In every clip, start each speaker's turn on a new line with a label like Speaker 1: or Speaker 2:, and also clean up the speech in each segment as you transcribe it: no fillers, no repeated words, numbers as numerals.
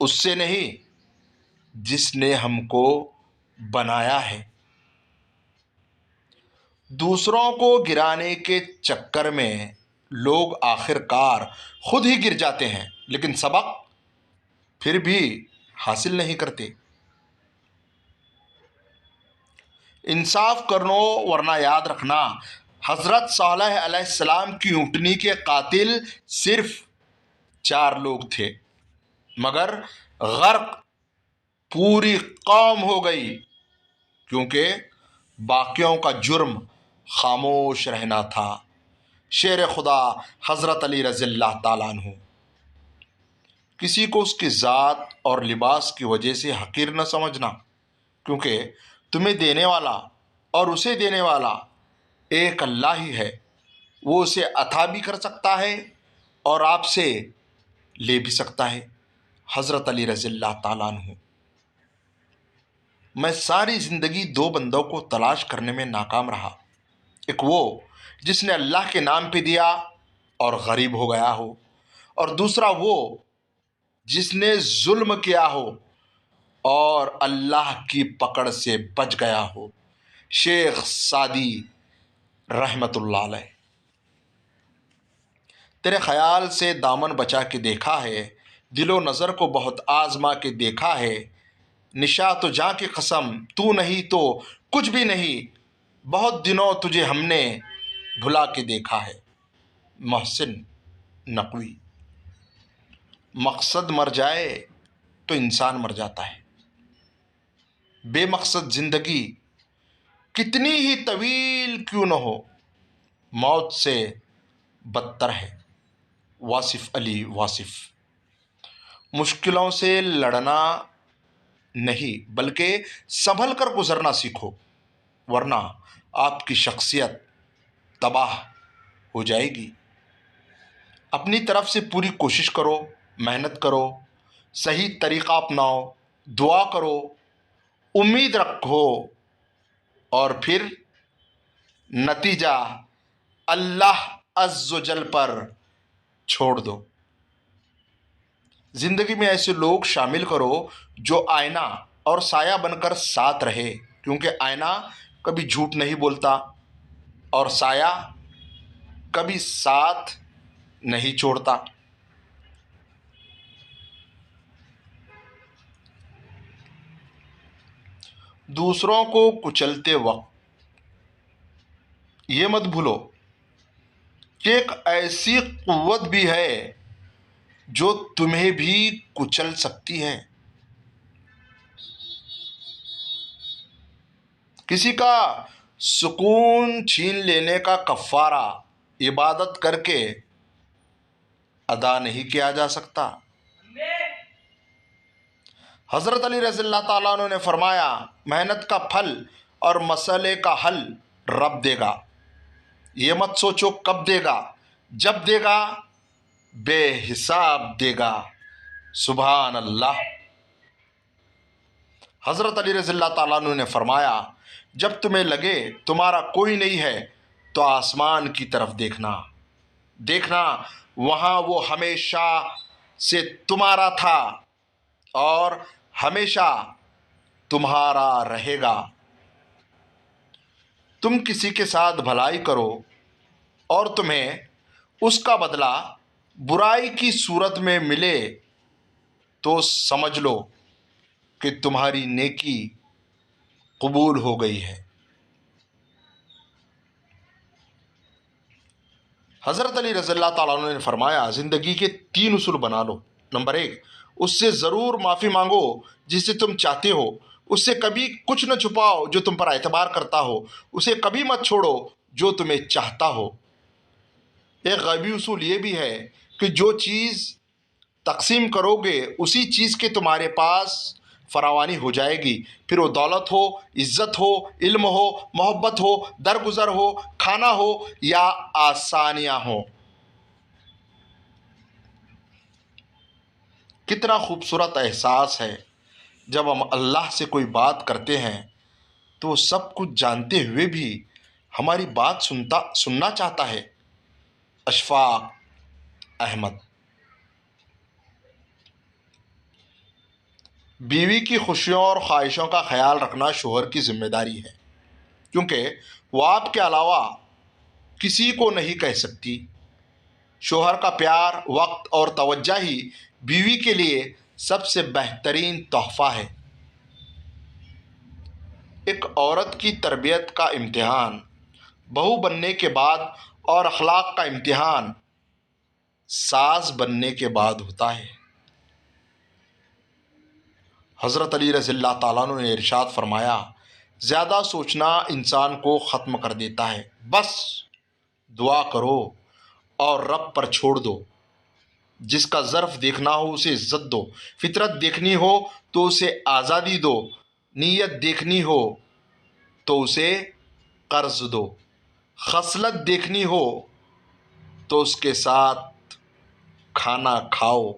Speaker 1: اس سے نہیں جس نے ہم کو بنایا ہے۔ دوسروں کو گرانے کے چکر میں لوگ آخر کار خود ہی گر جاتے ہیں، لیکن سبق پھر بھی حاصل نہیں کرتے۔ انصاف کرنو، ورنہ یاد رکھنا حضرت صالح علیہ السلام کی اونٹنی کے قاتل صرف 4 لوگ تھے، مگر غرق پوری قوم ہو گئی، کیونکہ باقیوں کا جرم خاموش رہنا تھا۔ شیر خدا حضرت علی رضی اللہ تعالیٰ عنہ۔ کسی کو اس کی ذات اور لباس کی وجہ سے حقیر نہ سمجھنا، کیونکہ تمہیں دینے والا اور اسے دینے والا ایک اللہ ہی ہے۔ وہ اسے عطا بھی کر سکتا ہے اور آپ سے لے بھی سکتا ہے۔ حضرت علی رضی اللہ تعالیٰ عنہ۔ میں ساری زندگی 2 بندوں کو تلاش کرنے میں ناکام رہا۔ ایک وہ جس نے اللہ کے نام پہ دیا اور غریب ہو گیا ہو، اور دوسرا وہ جس نے ظلم کیا ہو اور اللہ کی پکڑ سے بچ گیا ہو۔ شیخ سعدی رحمت اللہ علیہ۔ تیرے خیال سے دامن بچا کے دیکھا ہے، دل و نظر کو بہت آزما کے دیکھا ہے، نشاط و جاں کی قسم تو نہیں تو کچھ بھی نہیں، بہت دنوں تجھے ہم نے بھلا کے دیکھا ہے۔ محسن نقوی۔ مقصد مر جائے تو انسان مر جاتا ہے۔ بے مقصد زندگی کتنی ہی طویل کیوں نہ ہو، موت سے بدتر ہے۔ واصف علی واصف۔ مشکلوں سے لڑنا نہیں بلکہ سنبھل کر گزرنا سیکھو، ورنہ آپ کی شخصیت تباہ ہو جائے گی۔ اپنی طرف سے پوری کوشش کرو، محنت کرو، صحیح طریقہ اپناؤ، دعا کرو، امید رکھو، اور پھر نتیجہ اللہ عز و جل پر چھوڑ دو۔ زندگی میں ایسے لوگ شامل کرو جو آئینہ اور سایہ بن کر ساتھ رہے، کیونکہ آئینہ کبھی جھوٹ نہیں بولتا اور سایہ کبھی ساتھ نہیں چھوڑتا۔ دوسروں کو کچلتے وقت یہ مت بھولو کہ ایک ایسی قوت بھی ہے جو تمہیں بھی کچل سکتی ہے۔ کسی کا سکون چھین لینے کا کفارہ عبادت کر کے ادا نہیں کیا جا سکتا۔ حضرت علی رضی اللہ تعالیٰ عنہ نے فرمایا، محنت کا پھل اور مسئلے کا حل رب دے گا، یہ مت سوچو کب دے گا، جب دے گا بے حساب دے گا۔ سبحان اللہ۔ حضرت علی رضی اللہ تعالیٰ عنہ نے فرمایا، جب تمہیں لگے تمہارا کوئی نہیں ہے تو آسمان کی طرف دیکھنا وہاں وہ ہمیشہ سے تمہارا تھا اور ہمیشہ تمہارا رہے گا۔ تم کسی کے ساتھ بھلائی کرو اور تمہیں اس کا بدلہ برائی کی صورت میں ملے تو سمجھ لو کہ تمہاری نیکی قبول ہو گئی ہے۔ حضرت علی رضی اللہ تعالیٰ عنہ نے فرمایا، زندگی کے 3 اصول بنا لو۔ نمبر 1، اس سے ضرور معافی مانگو جسے تم چاہتے ہو، اس سے کبھی کچھ نہ چھپاؤ جو تم پر اعتبار کرتا ہو، اسے کبھی مت چھوڑو جو تمہیں چاہتا ہو۔ ایک غیبی اصول یہ بھی ہے کہ جو چیز تقسیم کرو گے اسی چیز کے تمہارے پاس فراوانی ہو جائے گی، پھر وہ دولت ہو، عزت ہو، علم ہو، محبت ہو، درگزر ہو، کھانا ہو یا آسانیاں ہوں۔ کتنا خوبصورت احساس ہے جب ہم اللہ سے کوئی بات کرتے ہیں تو وہ سب کچھ جانتے ہوئے بھی ہماری بات سننا چاہتا ہے۔ اشفاق احمد۔ بیوی کی خوشیوں اور خواہشوں کا خیال رکھنا شوہر کی ذمہ داری ہے، کیونکہ وہ آپ کے علاوہ کسی کو نہیں کہہ سکتی۔ شوہر کا پیار، وقت اور توجہ ہی بیوی کے لیے سب سے بہترین تحفہ ہے۔ ایک عورت کی تربیت کا امتحان بہو بننے کے بعد اور اخلاق کا امتحان ساس بننے کے بعد ہوتا ہے۔ حضرت علی رضی اللہ تعالیٰ عنہ نے ارشاد فرمایا، زیادہ سوچنا انسان کو ختم کر دیتا ہے، بس دعا کرو اور رب پر چھوڑ دو۔ جس کا ظرف دیکھنا ہو اسے عزت دو، فطرت دیکھنی ہو تو اسے آزادی دو، نیت دیکھنی ہو تو اسے قرض دو، خصلت دیکھنی ہو تو اس کے ساتھ کھانا کھاؤ۔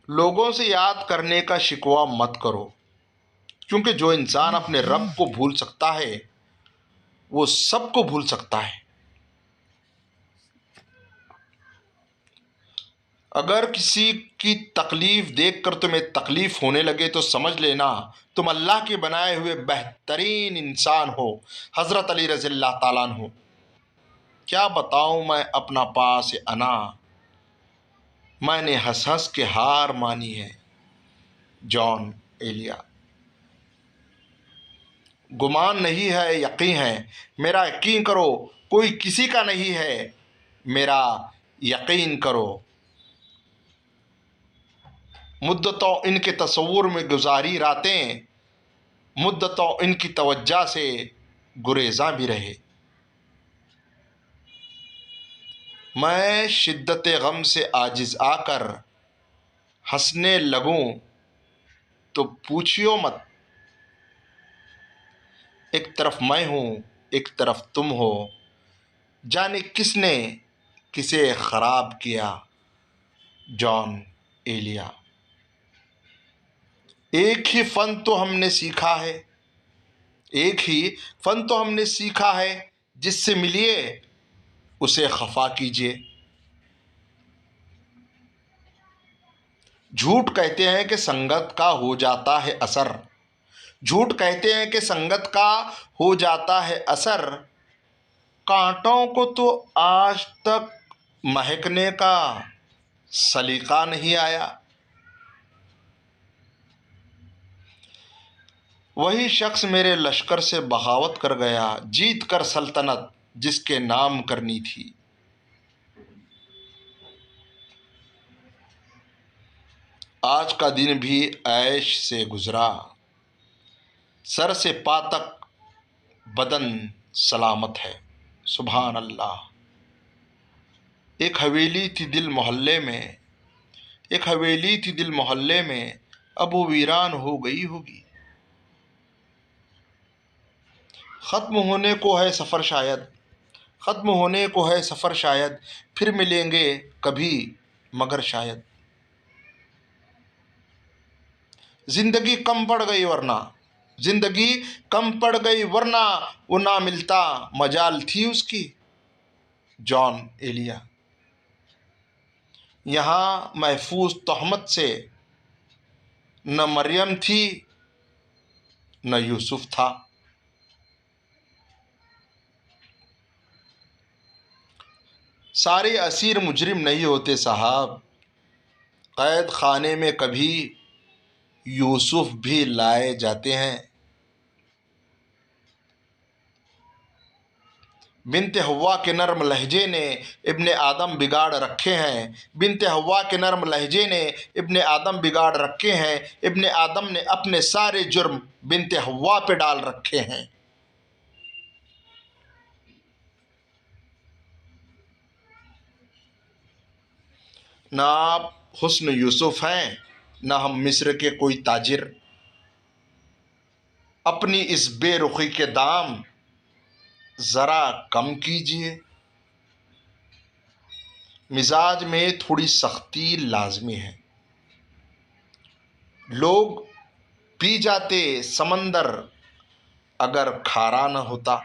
Speaker 1: لوگوں سے یاد کرنے کا شکوہ مت کرو، کیونکہ جو انسان اپنے رب کو بھول سکتا ہے وہ سب کو بھول سکتا ہے۔ اگر کسی کی تکلیف دیکھ کر تمہیں تکلیف ہونے لگے تو سمجھ لینا تم اللہ کے بنائے ہوئے بہترین انسان ہو۔ حضرت علی رضی اللہ تعالیٰ عنہ۔ کیا بتاؤں میں اپنا پاس انا، میں نے ہنس ہنس کے ہار مانی ہے۔ جان ایلیا۔ گمان نہیں ہے یقین ہے، میرا یقین کرو، کوئی کسی کا نہیں ہے، میرا یقین کرو۔ مدتوں ان کے تصور میں گزاری راتیں، مدتوں ان کی توجہ سے گریزاں بھی رہے۔ میں شدت غم سے عاجز آ کر ہنسنے لگوں تو پوچھیو مت، ایک طرف میں ہوں ایک طرف تم ہو، جانے کس نے کسے خراب کیا۔ جان ایلیا۔ ایک ہی فن تو ہم نے سیکھا ہے، ایک ہی فن تو ہم نے سیکھا ہے، جس سے ملیے اسے خفا کیجیے۔ جھوٹ کہتے ہیں کہ سنگت کا ہو جاتا ہے اثر، جھوٹ کہتے ہیں کہ سنگت کا ہو جاتا ہے اثر، کانٹوں کو تو آج تک مہکنے کا سلیقہ نہیں آیا۔ وہی شخص میرے لشکر سے بغاوت کر گیا، جیت کر سلطنت جس کے نام کرنی تھی۔ آج کا دن بھی عیش سے گزرا، سر سے پا تک بدن سلامت ہے۔ سبحان اللہ۔ ایک حویلی تھی دل محلے میں، ایک حویلی تھی دل محلے میں، اب وہ ویران ہو گئی ہوگی۔ ختم ہونے کو ہے سفر شاید، ختم ہونے کو ہے سفر شاید، پھر ملیں گے کبھی مگر شاید۔ زندگی کم پڑ گئی ورنہ، زندگی کم پڑ گئی ورنہ وہ نہ ملتا مجال تھی اس کی۔ جان ایلیا۔ یہاں محفوظ تہمت سے نہ مریم تھی نہ یوسف تھا۔ سارے اسیر مجرم نہیں ہوتے صاحب، قید خانے میں کبھی یوسف بھی لائے جاتے ہیں۔ بنت حوا کے نرم لہجے نے ابن آدم بگاڑ رکھے ہیں، بنت حوا کے نرم لہجے نے ابن آدم بگاڑ رکھے ہیں، ابن آدم نے اپنے سارے جرم بنت حوا پہ ڈال رکھے ہیں۔ نہ آپ حسن یوسف ہیں نہ ہم مصر کے کوئی تاجر، اپنی اس بے رخی کے دام ذرا کم کیجیے۔ مزاج میں تھوڑی سختی لازمی ہے، لوگ پی جاتے سمندر اگر کھارا نہ ہوتا۔